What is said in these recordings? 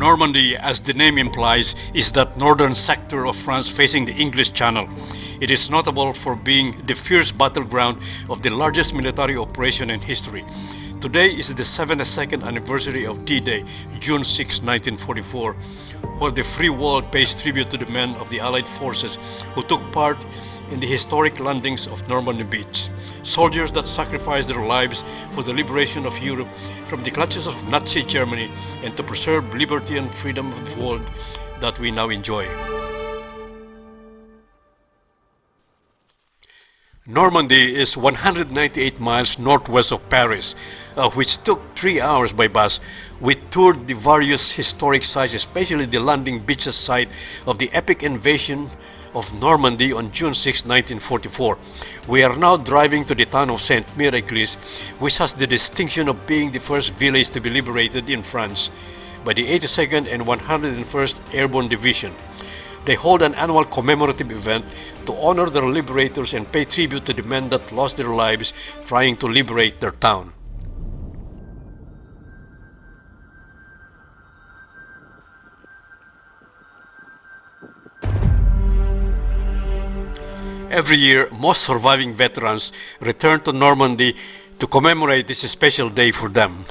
Normandy, as the name implies, is that northern sector of France facing the English Channel. It is notable for being the fierce battleground of the largest military operation in history. Today is the 72nd anniversary of D-Day, June 6, 1944, where the free world pays tribute to the men of the Allied forces who took part in the historic landings of Normandy Beach. Soldiers that sacrificed their lives for the liberation of Europe from the clutches of Nazi Germany and to preserve liberty and freedom of the world that we now enjoy. Normandy is 198 miles northwest of Paris, which took 3 hours by bus. We toured the various historic sites, especially the landing beaches site of the epic invasion of Normandy on June 6, 1944. We are now driving to the town of Saint-Mère-Église, which has the distinction of being the first village to be liberated in France by the 82nd and 101st Airborne Division. They hold an annual commemorative event to honor their liberators and pay tribute to the men that lost their lives trying to liberate their town. Every year, most surviving veterans return to Normandy to commemorate this special day for them.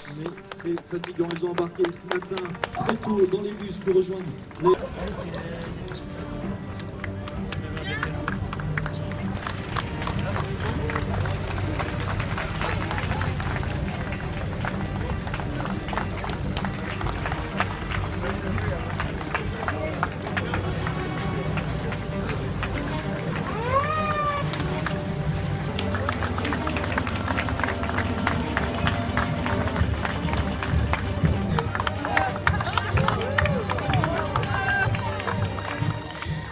C'est fatigant, ils ont embarqué ce matin très tôt dans les bus pour rejoindre les...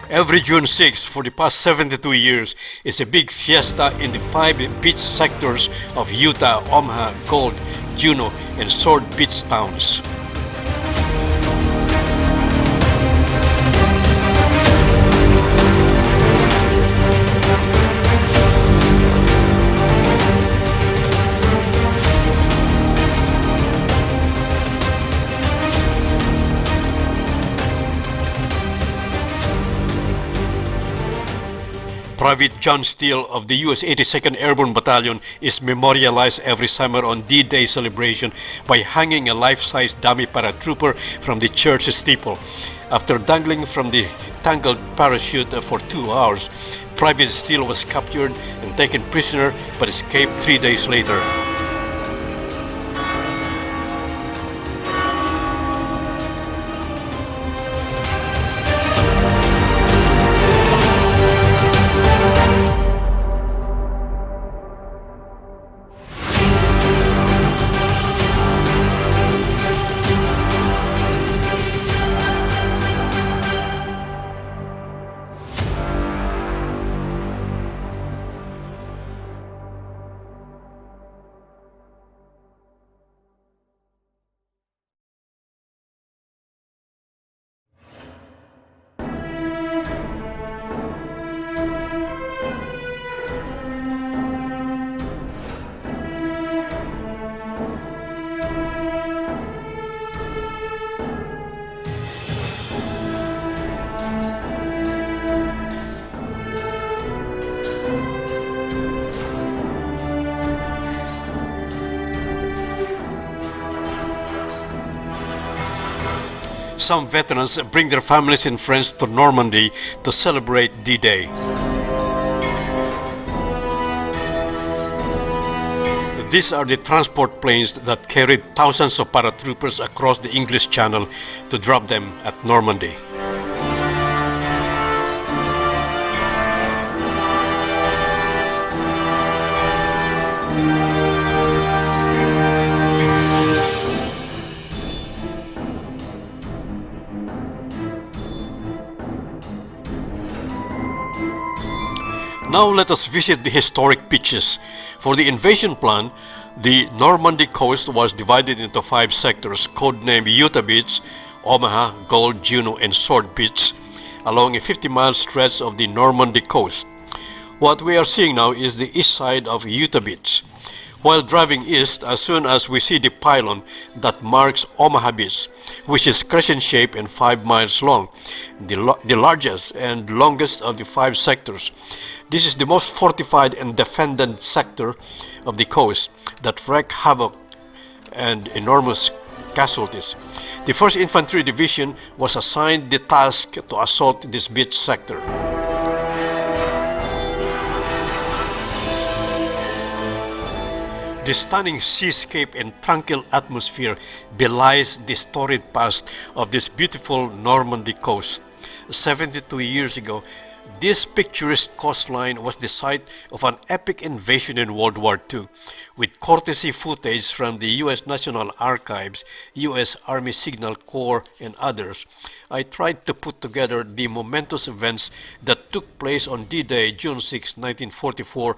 Every June 6 for the past 72 years is a big fiesta in the 5 beach sectors of Utah, Omaha, Gold, Juneau, and Sword Beach towns. Private John Steele of the U.S. 82nd Airborne Battalion is memorialized every summer on D-Day celebration by hanging a life-size dummy paratrooper from the church steeple. After dangling from the tangled parachute for 2 hours, Private Steele was captured and taken prisoner but escaped 3 days later. Some veterans bring their families and friends to Normandy to celebrate D-Day. These are the transport planes that carried thousands of paratroopers across the English Channel to drop them at Normandy. Now let us visit the historic beaches. For the invasion plan, the Normandy coast was divided into 5 sectors, codenamed Utah Beach, Omaha, Gold, Juneau, and Sword Beach, along a 50-mile stretch of the Normandy coast. What we are seeing now is the east side of Utah Beach. While driving east, as soon as we see the pylon that marks Omaha Beach, which is crescent-shaped and 5 miles long, the largest and longest of the 5 sectors. This is the most fortified and defended sector of the coast that wreaked havoc and enormous casualties. The 1st Infantry Division was assigned the task to assault this beach sector. The stunning seascape and tranquil atmosphere belies the storied past of this beautiful Normandy coast. 72 years ago, this picturesque coastline was the site of an epic invasion in World War II, with courtesy footage from the U.S. National Archives, U.S. Army Signal Corps, and others. I tried to put together the momentous events that took place on D-Day, June 6, 1944,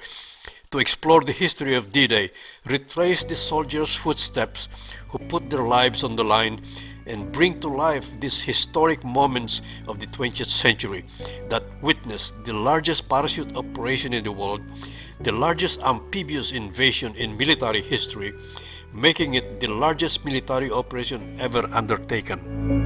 to explore the history of D-Day, retrace the soldiers' footsteps who put their lives on the line, and bring to life these historic moments of the 20th century that witnessed the largest parachute operation in the world, the largest amphibious invasion in military history, making it the largest military operation ever undertaken.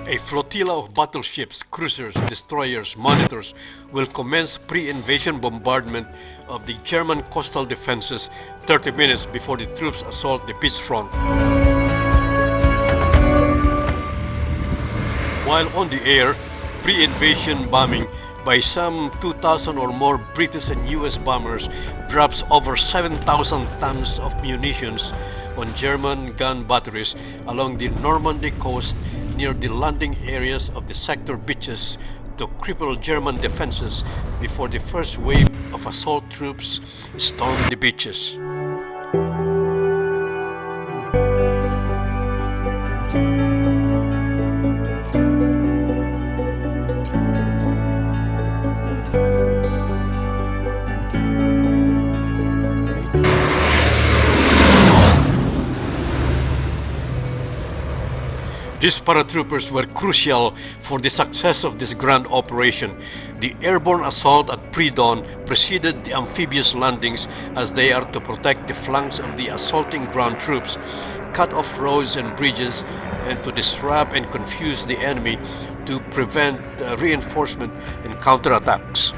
A flotilla of battleships, cruisers, destroyers, monitors will commence pre-invasion bombardment of the German coastal defenses 30 minutes before the troops assault the beach front. While on the air, pre-invasion bombing by some 2,000 or more British and US bombers drops over 7,000 tons of munitions on German gun batteries along the Normandy coast near the landing areas of the sector beaches to cripple German defenses before the first wave of assault troops stormed the beaches. These paratroopers were crucial for the success of this grand operation. The airborne assault at pre-dawn preceded the amphibious landings, as they are to protect the flanks of the assaulting ground troops, cut off roads and bridges, and to disrupt and confuse the enemy to prevent reinforcement and counterattacks.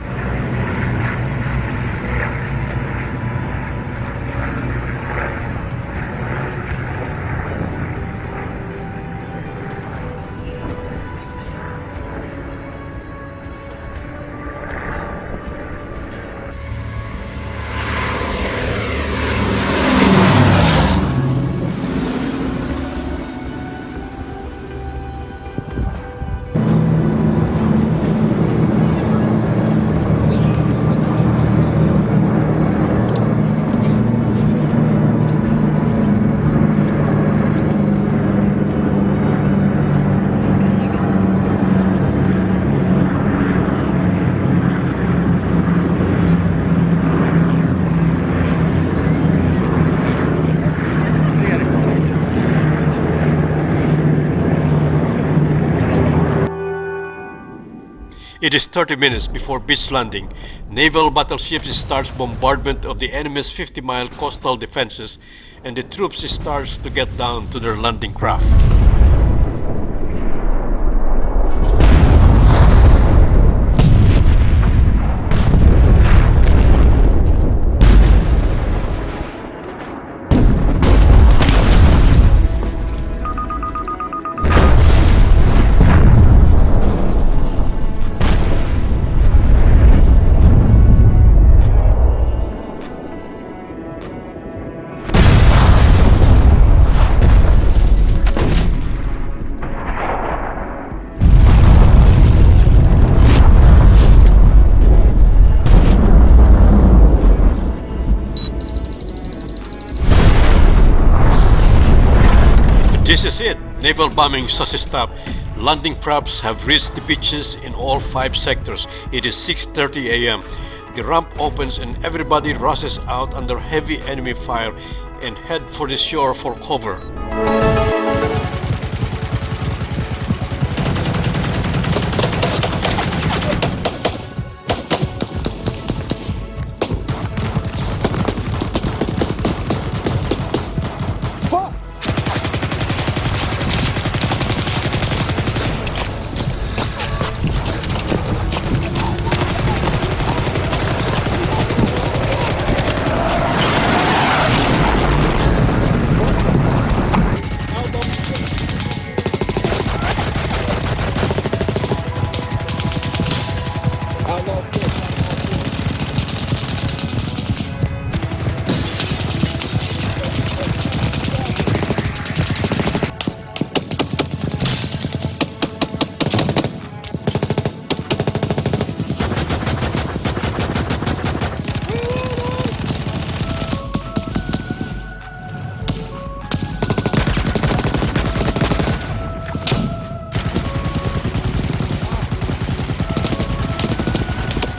It is 30 minutes before beach landing. Naval battleships starts bombardment of the enemy's 50-mile coastal defenses, and the troops starts to get down to their landing craft. This is it. Naval bombing has stopped. Landing crafts have reached the beaches in all 5 sectors. It is 6:30 a.m. The ramp opens and everybody rushes out under heavy enemy fire and head for the shore for cover.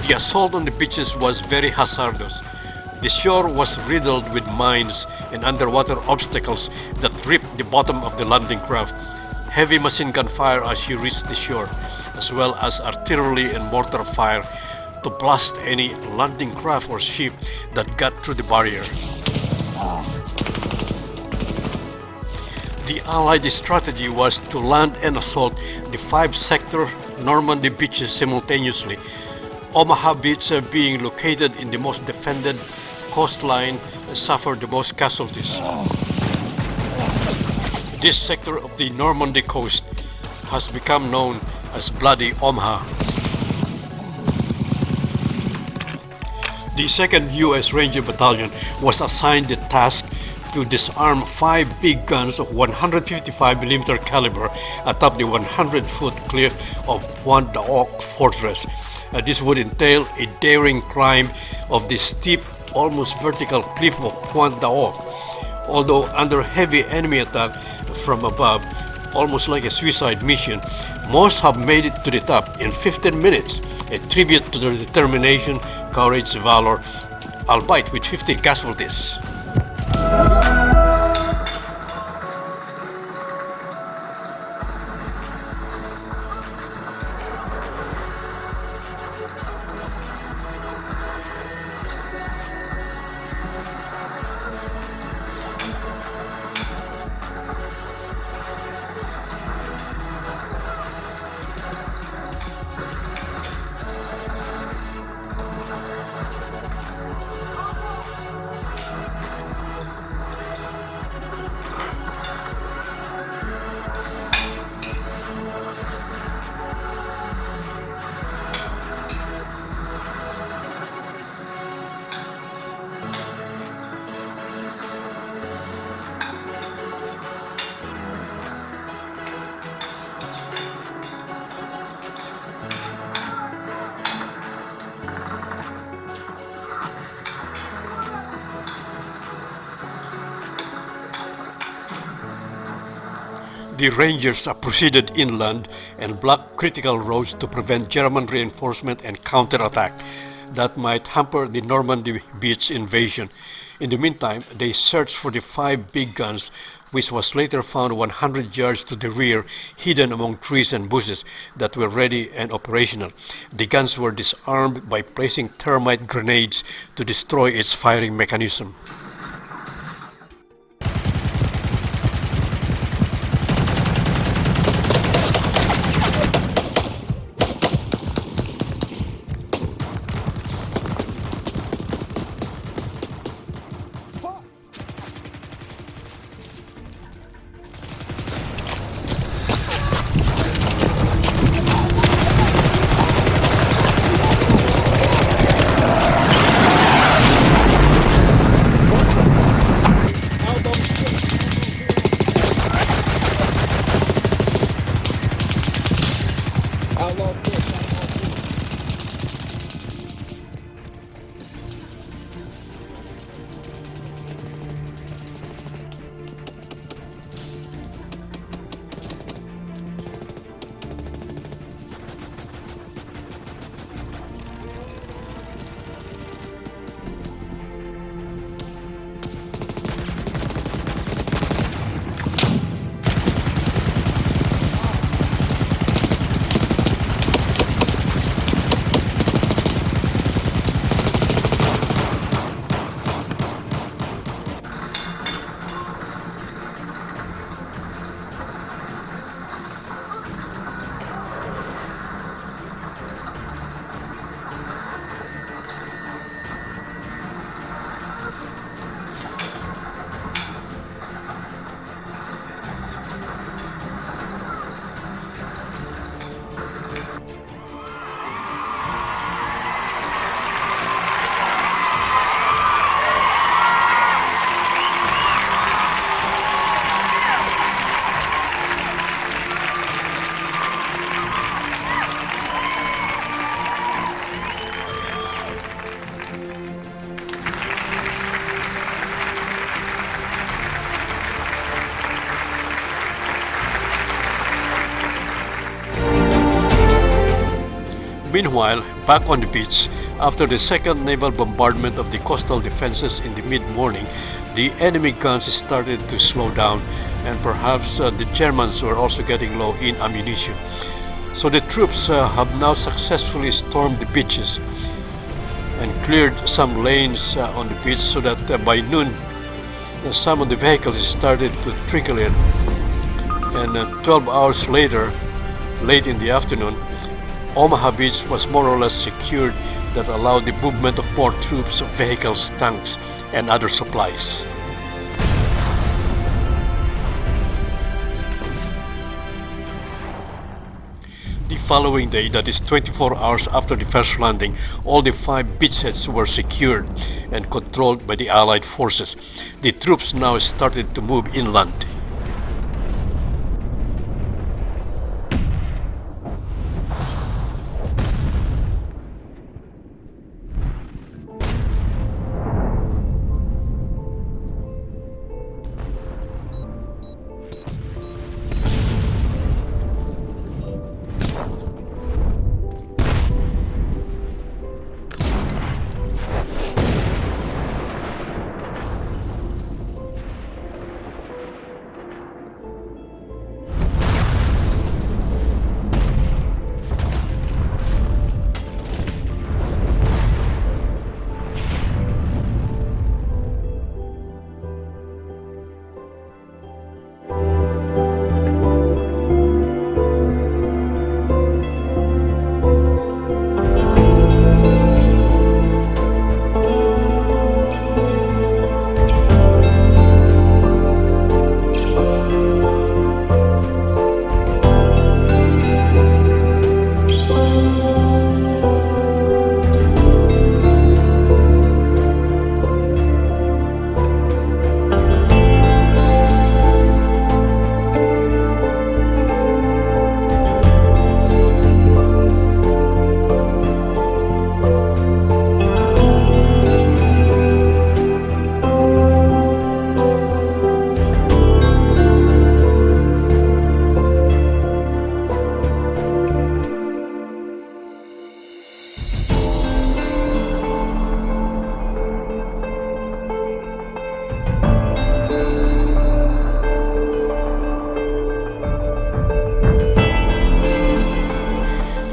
The assault on the beaches was very hazardous. The shore was riddled with mines and underwater obstacles that ripped the bottom of the landing craft. Heavy machine gun fire as she reached the shore, as well as artillery and mortar fire to blast any landing craft or ship that got through the barrier. The Allied strategy was to land and assault the 5-sector Normandy beaches simultaneously. Omaha Beach, being located in the most defended coastline, suffered the most casualties. This sector of the Normandy coast has become known as Bloody Omaha. The 2nd U.S. Ranger Battalion was assigned the task to disarm 5 big guns of 155mm caliber atop the 100-foot cliff of Pointe d'Oc Fortress. This would entail a daring climb of the steep, almost vertical cliff of Pointe d'Oc. Although under heavy enemy attack from above, almost like a suicide mission, most have made it to the top in 15 minutes, a tribute to their determination, courage, valor, albeit with 15 casualties. The Rangers proceeded inland and blocked critical roads to prevent German reinforcement and counterattack that might hamper the Normandy beach invasion. In the meantime, they searched for the 5 big guns, which was later found 100 yards to the rear, hidden among trees and bushes that were ready and operational. The guns were disarmed by placing thermite grenades to destroy its firing mechanism. Meanwhile, back on the beach, after the second naval bombardment of the coastal defenses in the mid-morning, the enemy guns started to slow down, and perhaps the Germans were also getting low in ammunition. So the troops have now successfully stormed the beaches and cleared some lanes on the beach, so that by noon some of the vehicles started to trickle in. And 12 hours later, late in the afternoon, Omaha Beach was more or less secured, that allowed the movement of more troops, vehicles, tanks, and other supplies. The following day, that is 24 hours after the first landing, all the 5 beachheads were secured and controlled by the Allied forces. The troops now started to move inland.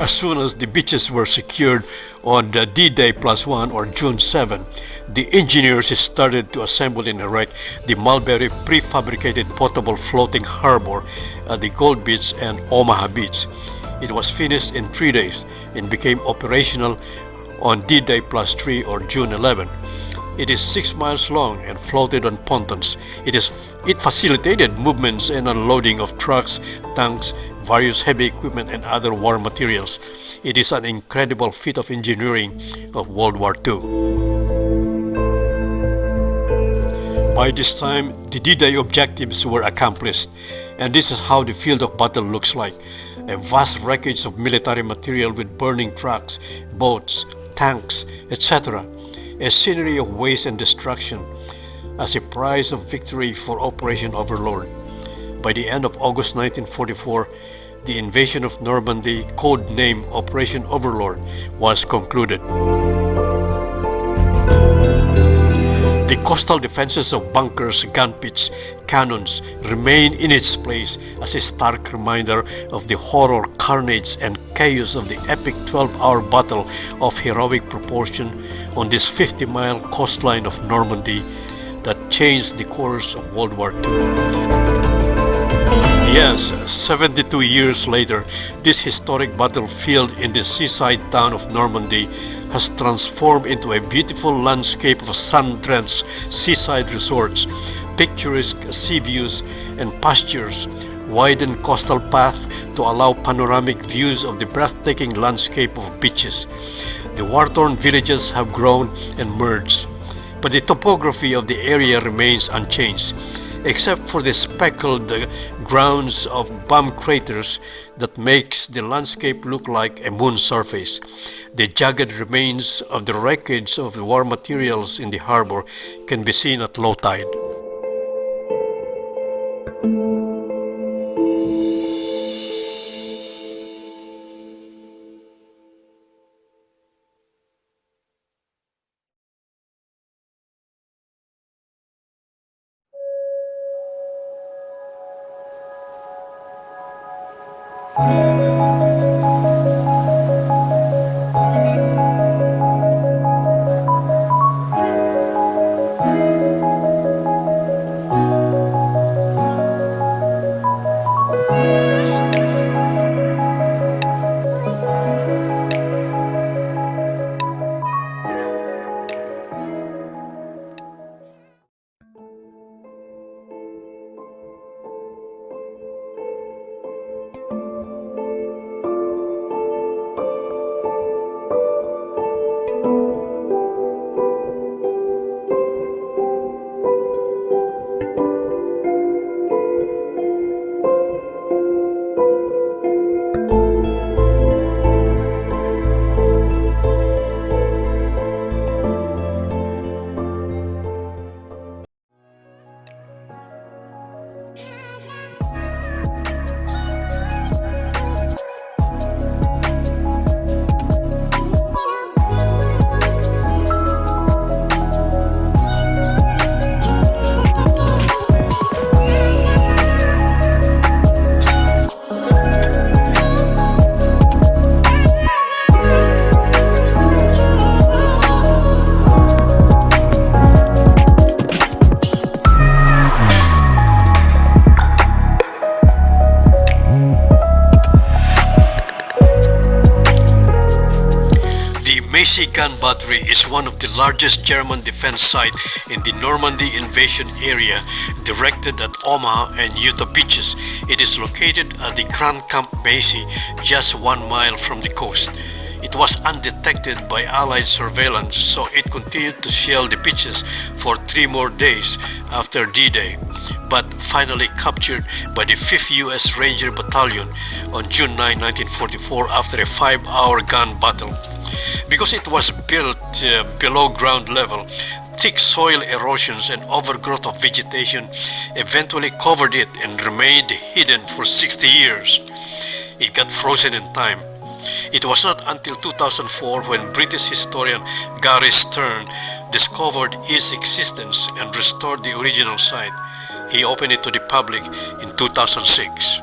As soon as the beaches were secured on the D-Day +1 or June 7, the engineers started to assemble and erect the Mulberry prefabricated potable floating harbor at the Gold Beach and Omaha Beach. It was finished in 3 days and became operational on D-Day +3 or June 11. It is 6 miles long and floated on pontons. It facilitated movements and unloading of trucks, tanks, various heavy equipment, and other war materials. It is an incredible feat of engineering of World War II. By this time, the D-Day objectives were accomplished, and this is how the field of battle looks like. A vast wreckage of military material with burning trucks, boats, tanks, etc. A scenery of waste and destruction as a prize of victory for Operation Overlord. By the end of August 1944, the invasion of Normandy, code-named Operation Overlord, was concluded. The coastal defenses of bunkers, gun pits, cannons remain in its place as a stark reminder of the horror, carnage, and chaos of the epic 12-hour battle of heroic proportion on this 50-mile coastline of Normandy that changed the course of World War II. Yes, 72 years later, this historic battlefield in the seaside town of Normandy has transformed into a beautiful landscape of sun-drenched seaside resorts, picturesque sea views and pastures, widened coastal path to allow panoramic views of the breathtaking landscape of beaches. The war-torn villages have grown and merged, but the topography of the area remains unchanged, except for the speckled grounds of bomb craters that makes the landscape look like a moon surface. The jagged remains of the wreckage of the war materials in the harbor can be seen at low tide. The Macy Gun Battery is one of the largest German defense sites in the Normandy invasion area, directed at Omaha and Utah beaches. It is located at the Grand Camp Macy, just 1 mile from the coast. It was undetected by Allied surveillance, so it continued to shell the beaches for 3 more days after D-Day, but finally captured by the 5th U.S. Ranger Battalion on June 9, 1944 after a 5-hour gun battle. Because it was built below ground level, thick soil erosions and overgrowth of vegetation eventually covered it and remained hidden for 60 years. It got frozen in time. It was not until 2004 when British historian Gary Stern discovered its existence and restored the original site. He opened it to the public in 2006.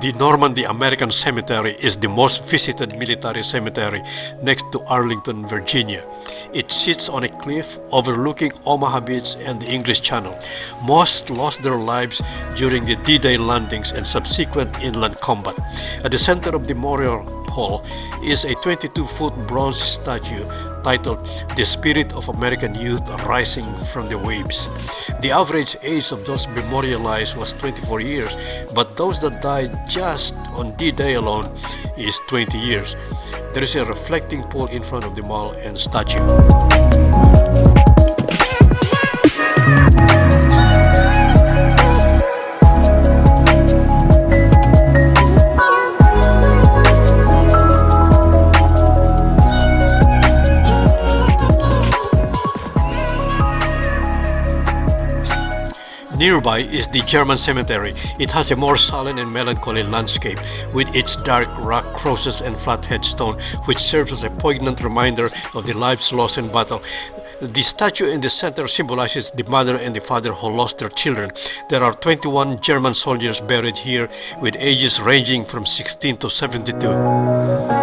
The Normandy American Cemetery is the most visited military cemetery next to Arlington, Virginia. It sits on a cliff overlooking Omaha Beach and the English Channel. Most lost their lives during the D-Day landings and subsequent inland combat. At the center of the Memorial Hall is a 22-foot bronze statue titled "The Spirit of American Youth Rising from the Waves." The average age of those memorialized was 24 years, but those that died just on D-Day alone is 20 years. There is a reflecting pool in front of the mall and statue. Nearby is the German cemetery. It has a more solemn and melancholy landscape with its dark rock crosses and flat headstone, which serves as a poignant reminder of the lives lost in battle. The statue in the center symbolizes the mother and the father who lost their children. There are 21 German soldiers buried here with ages ranging from 16 to 72.